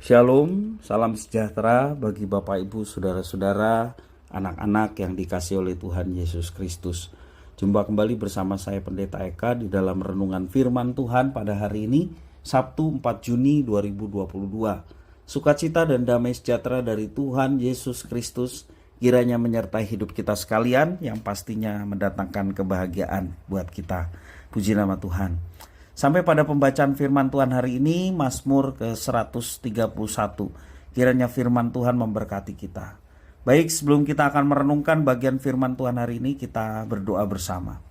Shalom, salam sejahtera bagi Bapak Ibu, Saudara-saudara, anak-anak yang dikasihi oleh Tuhan Yesus Kristus. Jumpa kembali bersama saya Pendeta Eka di dalam renungan firman Tuhan pada hari ini, Sabtu 4 Juni 2022. Sukacita dan damai sejahtera dari Tuhan Yesus Kristus kiranya menyertai hidup kita sekalian, yang pastinya mendatangkan kebahagiaan buat kita. Puji nama Tuhan. Sampai pada pembacaan firman Tuhan hari ini, Mazmur ke-131. Kiranya firman Tuhan memberkati kita. Baik, sebelum kita akan merenungkan bagian firman Tuhan hari ini, kita berdoa bersama.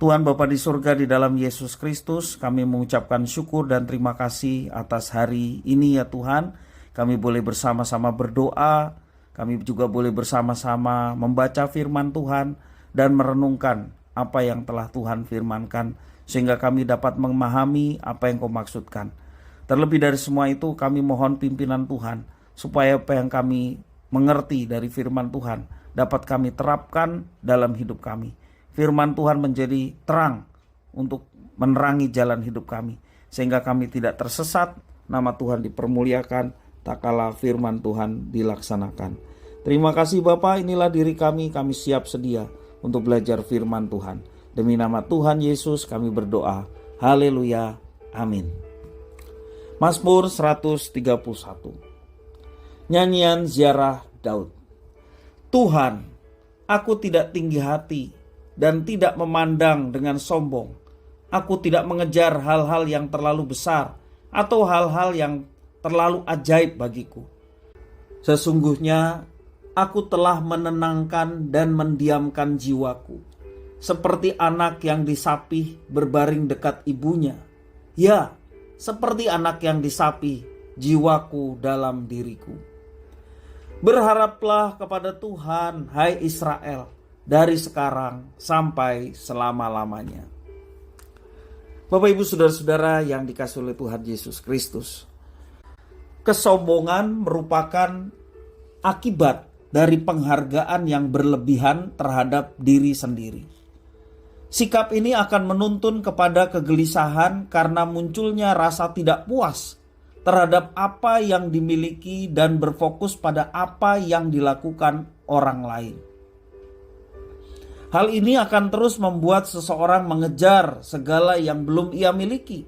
Tuhan Bapa di surga, di dalam Yesus Kristus, kami mengucapkan syukur dan terima kasih atas hari ini ya Tuhan. Kami boleh bersama-sama berdoa, kami juga boleh bersama-sama membaca firman Tuhan dan merenungkan apa yang telah Tuhan firmankan, sehingga kami dapat memahami apa yang Kau maksudkan. Terlebih dari semua itu, kami mohon pimpinan Tuhan, supaya apa yang kami mengerti dari firman Tuhan dapat kami terapkan dalam hidup kami. Firman Tuhan menjadi terang untuk menerangi jalan hidup kami, sehingga kami tidak tersesat, nama Tuhan dipermuliakan tak kala firman Tuhan dilaksanakan. Terima kasih Bapa, inilah diri kami siap sedia untuk belajar firman Tuhan. Demi nama Tuhan Yesus kami berdoa. Haleluya. Amin. Mazmur 131. Nyanyian ziarah Daud. Tuhan, aku tidak tinggi hati dan tidak memandang dengan sombong. Aku tidak mengejar hal-hal yang terlalu besar atau hal-hal yang terlalu ajaib bagiku. Sesungguhnya aku telah menenangkan dan mendiamkan jiwaku, seperti anak yang disapih berbaring dekat ibunya. Ya, seperti anak yang disapih jiwaku dalam diriku. Berharaplah kepada Tuhan, hai Israel, dari sekarang sampai selama-lamanya. Bapak Ibu Saudara-saudara yang dikasihi oleh Tuhan Yesus Kristus, kesombongan merupakan akibat dari penghargaan yang berlebihan terhadap diri sendiri. Sikap ini akan menuntun kepada kegelisahan karena munculnya rasa tidak puas terhadap apa yang dimiliki dan berfokus pada apa yang dilakukan orang lain. Hal ini akan terus membuat seseorang mengejar segala yang belum ia miliki.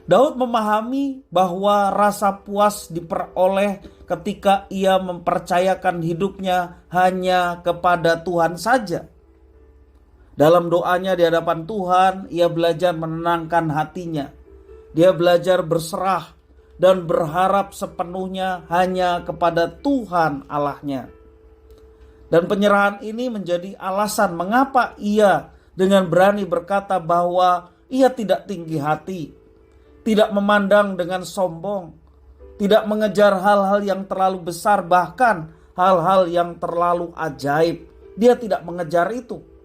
Daud memahami bahwa rasa puas diperoleh ketika ia mempercayakan hidupnya hanya kepada Tuhan saja. Dalam doanya di hadapan Tuhan, ia belajar menenangkan hatinya. Dia belajar berserah dan berharap sepenuhnya hanya kepada Tuhan Allahnya. Dan penyerahan ini menjadi alasan mengapa ia dengan berani berkata bahwa ia tidak tinggi hati, tidak memandang dengan sombong, tidak mengejar hal-hal yang terlalu besar, bahkan hal-hal yang terlalu ajaib. Dia tidak mengejar itu.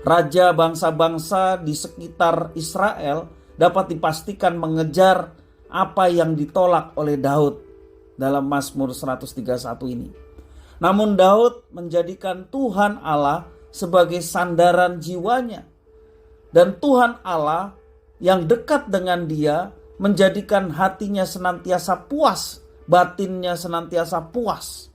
Raja bangsa-bangsa di sekitar Israel dapat dipastikan mengejar apa yang ditolak oleh Daud dalam Mazmur 131 ini. Namun Daud menjadikan Tuhan Allah sebagai sandaran jiwanya. Dan Tuhan Allah yang dekat dengan dia menjadikan hatinya senantiasa puas, batinnya senantiasa puas.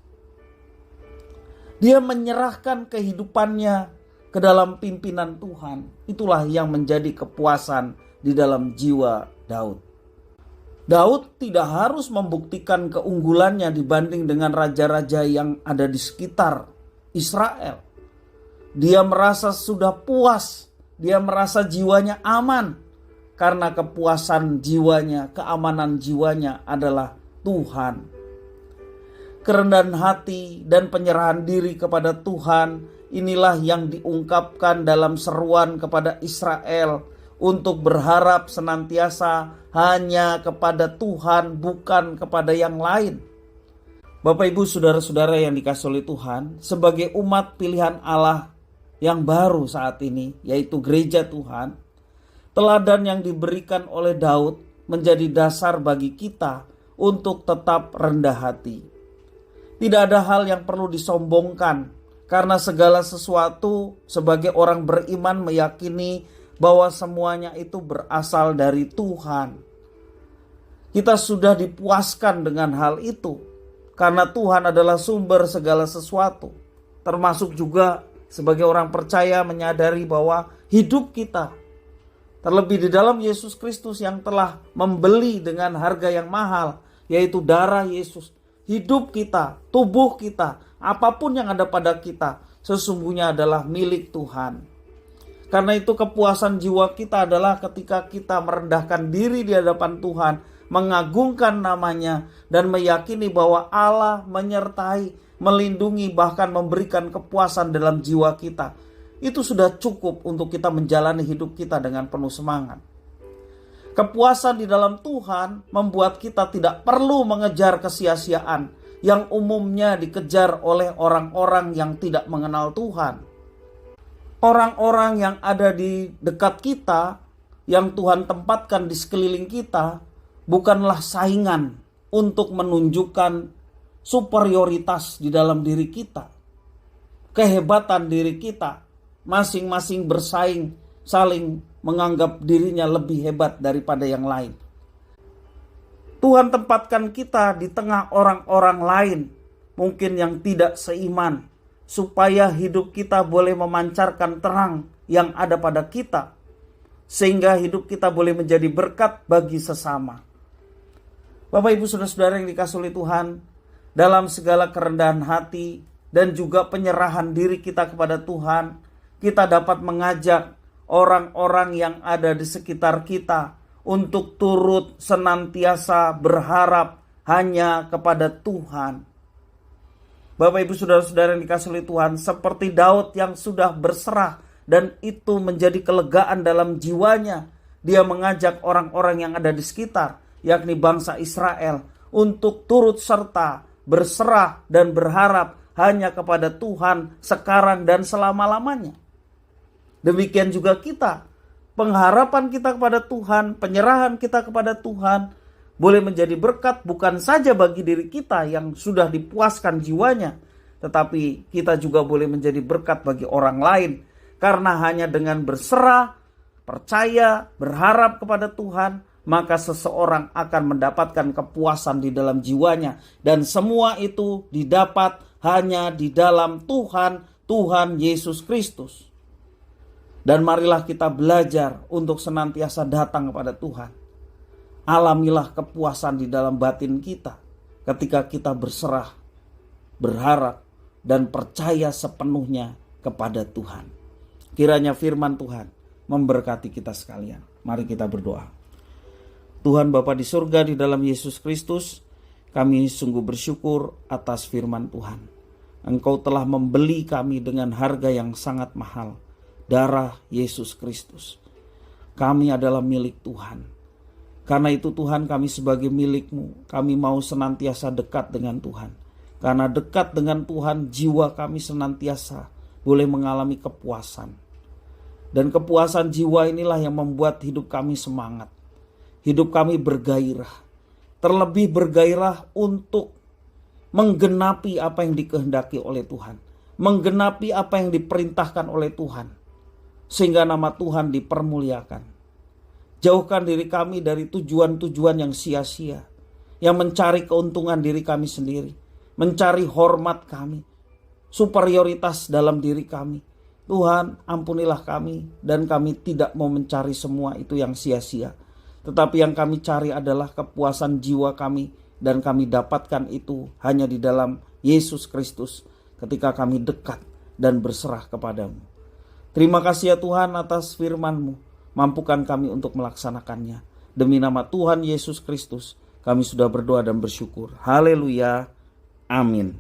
Dia menyerahkan kehidupannya ke dalam pimpinan Tuhan. Itulah yang menjadi kepuasan di dalam jiwa Daud. Daud tidak harus membuktikan keunggulannya dibanding dengan raja-raja yang ada di sekitar Israel. Dia merasa sudah puas, dia merasa jiwanya aman, karena kepuasan jiwanya, keamanan jiwanya adalah Tuhan. Kerendahan hati dan penyerahan diri kepada Tuhan, inilah yang diungkapkan dalam seruan kepada Israel untuk berharap senantiasa hanya kepada Tuhan, bukan kepada yang lain. Bapak Ibu Saudara-saudara yang dikasihi oleh Tuhan, sebagai umat pilihan Allah yang baru saat ini, yaitu gereja Tuhan, teladan yang diberikan oleh Daud menjadi dasar bagi kita untuk tetap rendah hati. Tidak ada hal yang perlu disombongkan, karena segala sesuatu sebagai orang beriman meyakini bahwa semuanya itu berasal dari Tuhan. Kita sudah dipuaskan dengan hal itu, karena Tuhan adalah sumber segala sesuatu. Termasuk juga sebagai orang percaya menyadari bahwa hidup kita, terlebih di dalam Yesus Kristus yang telah membeli dengan harga yang mahal, yaitu darah Yesus. Hidup kita, tubuh kita, apapun yang ada pada kita, sesungguhnya adalah milik Tuhan. Karena itu kepuasan jiwa kita adalah ketika kita merendahkan diri di hadapan Tuhan, mengagungkan namanya, dan meyakini bahwa Allah menyertai, melindungi, bahkan memberikan kepuasan dalam jiwa kita. Itu sudah cukup untuk kita menjalani hidup kita dengan penuh semangat. Kepuasan di dalam Tuhan membuat kita tidak perlu mengejar kesia-siaan yang umumnya dikejar oleh orang-orang yang tidak mengenal Tuhan. Orang-orang yang ada di dekat kita, yang Tuhan tempatkan di sekeliling kita, bukanlah saingan untuk menunjukkan superioritas di dalam diri kita, kehebatan diri kita. Masing-masing bersaing, saling menganggap dirinya lebih hebat daripada yang lain. Tuhan tempatkan kita di tengah orang-orang lain, mungkin yang tidak seiman, supaya hidup kita boleh memancarkan terang yang ada pada kita, sehingga hidup kita boleh menjadi berkat bagi sesama. Bapak Ibu Saudara-saudara yang dikasihi oleh Tuhan, dalam segala kerendahan hati dan juga penyerahan diri kita kepada Tuhan, kita dapat mengajak orang-orang yang ada di sekitar kita untuk turut senantiasa berharap hanya kepada Tuhan. Bapak Ibu Saudara-saudara yang dikasihi oleh Tuhan, seperti Daud yang sudah berserah dan itu menjadi kelegaan dalam jiwanya, dia mengajak orang-orang yang ada di sekitar, yakni bangsa Israel, untuk turut serta berserah dan berharap hanya kepada Tuhan sekarang dan selama-lamanya. Demikian juga kita, pengharapan kita kepada Tuhan, penyerahan kita kepada Tuhan boleh menjadi berkat bukan saja bagi diri kita yang sudah dipuaskan jiwanya, tetapi kita juga boleh menjadi berkat bagi orang lain. Karena hanya dengan berserah, percaya, berharap kepada Tuhan, maka seseorang akan mendapatkan kepuasan di dalam jiwanya. Dan semua itu didapat hanya di dalam Tuhan Yesus Kristus. Dan marilah kita belajar untuk senantiasa datang kepada Tuhan. Alamilah kepuasan di dalam batin kita ketika kita berserah, berharap, dan percaya sepenuhnya kepada Tuhan. Kiranya firman Tuhan memberkati kita sekalian. Mari kita berdoa. Tuhan Bapa di surga, di dalam Yesus Kristus, kami sungguh bersyukur atas firman Tuhan. Engkau telah membeli kami dengan harga yang sangat mahal, darah Yesus Kristus. Kami adalah milik Tuhan. Karena itu Tuhan, kami sebagai milik-Mu, kami mau senantiasa dekat dengan Tuhan. Karena dekat dengan Tuhan, jiwa kami senantiasa boleh mengalami kepuasan. Dan kepuasan jiwa inilah yang membuat hidup kami semangat. Hidup kami bergairah. Terlebih bergairah untuk menggenapi apa yang dikehendaki oleh Tuhan. Menggenapi apa yang diperintahkan oleh Tuhan. Sehingga nama Tuhan dipermuliakan. Jauhkan diri kami dari tujuan-tujuan yang sia-sia, yang mencari keuntungan diri kami sendiri, mencari hormat kami, superioritas dalam diri kami. Tuhan, ampunilah kami, dan kami tidak mau mencari semua itu yang sia-sia. Tetapi yang kami cari adalah kepuasan jiwa kami, dan kami dapatkan itu hanya di dalam Yesus Kristus ketika kami dekat dan berserah kepadamu. Terima kasih ya Tuhan atas firman-Mu. Mampukan kami untuk melaksanakannya. Demi nama Tuhan Yesus Kristus, kami sudah berdoa dan bersyukur. Haleluya. Amin.